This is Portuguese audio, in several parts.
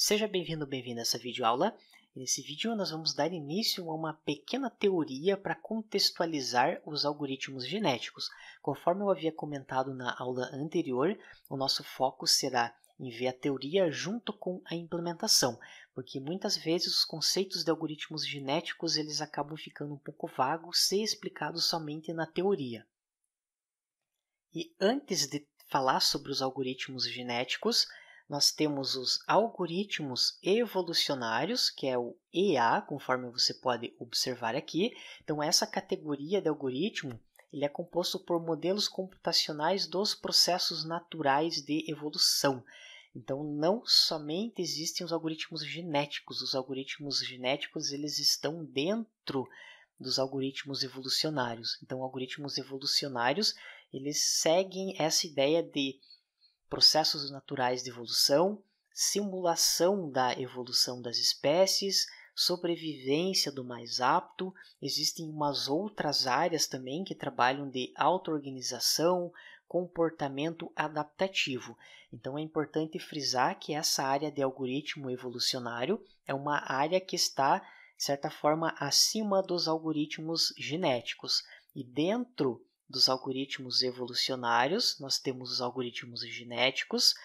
Seja bem-vindo, bem-vinda a essa videoaula. Nesse vídeo nós vamos dar início a uma pequena teoria para contextualizar os algoritmos genéticos. Conforme eu havia comentado na aula anterior, o nosso foco será em ver a teoria junto com a implementação, porque muitas vezes os conceitos de algoritmos genéticos eles acabam ficando um pouco vagos se explicados somente na teoria. E antes de falar sobre os algoritmos genéticos, nós temos os algoritmos evolucionários, que é o EA, conforme você pode observar aqui. Então, essa categoria de algoritmo ele é composto por modelos computacionais dos processos naturais de evolução. Então, não somente existem os algoritmos genéticos. Os algoritmos genéticos eles estão dentro dos algoritmos evolucionários. Então, algoritmos evolucionários eles seguem essa ideia de processos naturais de evolução, simulação da evolução das espécies, sobrevivência do mais apto. Existem umas outras áreas também que trabalham de auto-organização, comportamento adaptativo. Então é importante frisar que essa área de algoritmo evolucionário é uma área que está, de certa forma, acima dos algoritmos genéticos. E dentro dos algoritmos evolucionários, nós temos os algoritmos genéticos,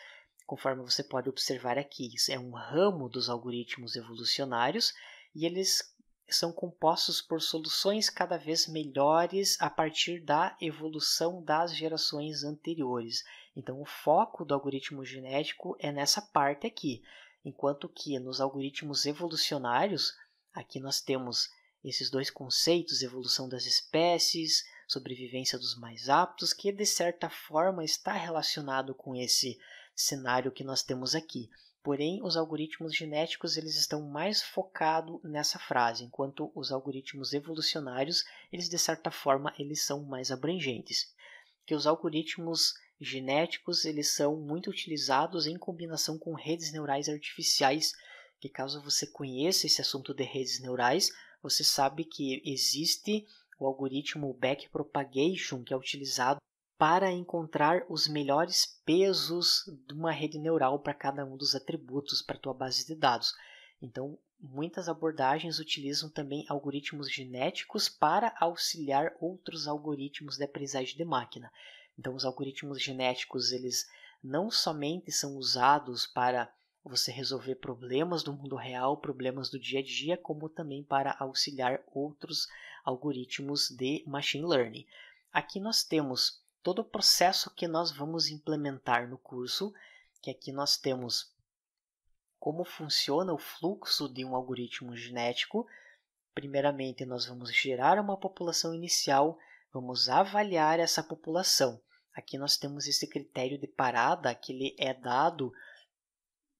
conforme você pode observar aqui, isso é um ramo dos algoritmos evolucionários e eles são compostos por soluções cada vez melhores a partir da evolução das gerações anteriores. Então, o foco do algoritmo genético é nessa parte aqui, enquanto que nos algoritmos evolucionários, aqui nós temos esses dois conceitos, evolução das espécies, sobrevivência dos mais aptos, que de certa forma está relacionado com esse cenário que nós temos aqui. Porém, os algoritmos genéticos eles estão mais focados nessa frase, enquanto os algoritmos evolucionários, eles de certa forma, eles são mais abrangentes. Que os algoritmos genéticos eles são muito utilizados em combinação com redes neurais artificiais, que caso você conheça esse assunto de redes neurais, você sabe que existe o algoritmo backpropagation, que é utilizado para encontrar os melhores pesos de uma rede neural para cada um dos atributos para a tua base de dados. Então, muitas abordagens utilizam também algoritmos genéticos para auxiliar outros algoritmos de aprendizagem de máquina. Então, os algoritmos genéticos eles não somente são usados para você resolver problemas do mundo real, problemas do dia a dia, como também para auxiliar outros algoritmos de machine learning. Aqui nós temos todo o processo que nós vamos implementar no curso, que aqui nós temos como funciona o fluxo de um algoritmo genético. Primeiramente, nós vamos gerar uma população inicial, vamos avaliar essa população. Aqui nós temos esse critério de parada, que ele é dado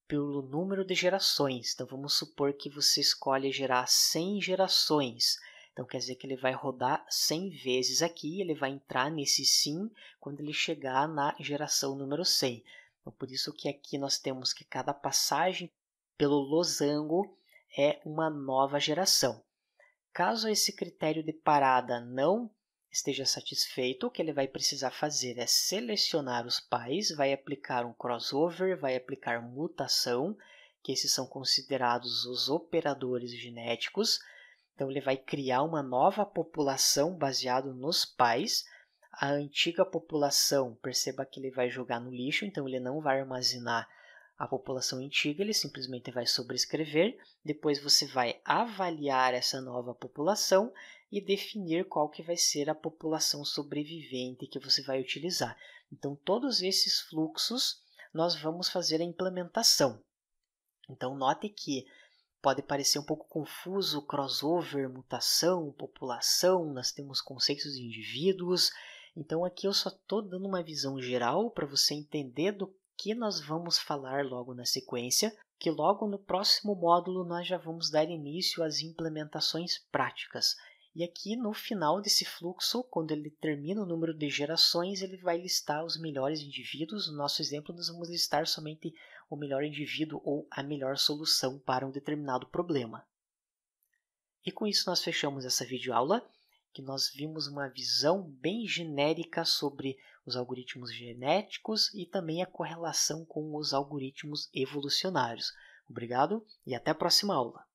pelo número de gerações. Então, vamos supor que você escolhe gerar 100 gerações. Então, quer dizer que ele vai rodar 100 vezes aqui, ele vai entrar nesse sim quando ele chegar na geração número 100. Então, por isso que aqui nós temos que cada passagem pelo losango é uma nova geração. Caso esse critério de parada não esteja satisfeito, o que ele vai precisar fazer é selecionar os pais, vai aplicar um crossover, vai aplicar mutação, que esses são considerados os operadores genéticos. Então, ele vai criar uma nova população baseado nos pais. A antiga população, perceba que ele vai jogar no lixo, então ele não vai armazenar a população antiga, ele simplesmente vai sobrescrever. Depois você vai avaliar essa nova população e definir qual que vai ser a população sobrevivente que você vai utilizar. Então, todos esses fluxos nós vamos fazer a implementação. Então, note que pode parecer um pouco confuso, crossover, mutação, população, nós temos conceitos de indivíduos. Então, aqui eu só estou dando uma visão geral para você entender do que nós vamos falar logo na sequência, que logo no próximo módulo nós já vamos dar início às implementações práticas. E aqui no final desse fluxo, quando ele termina o número de gerações, ele vai listar os melhores indivíduos. No nosso exemplo, nós vamos listar somente o melhor indivíduo ou a melhor solução para um determinado problema. E com isso nós fechamos essa videoaula, que nós vimos uma visão bem genérica sobre os algoritmos genéticos e também a correlação com os algoritmos evolucionários. Obrigado e até a próxima aula!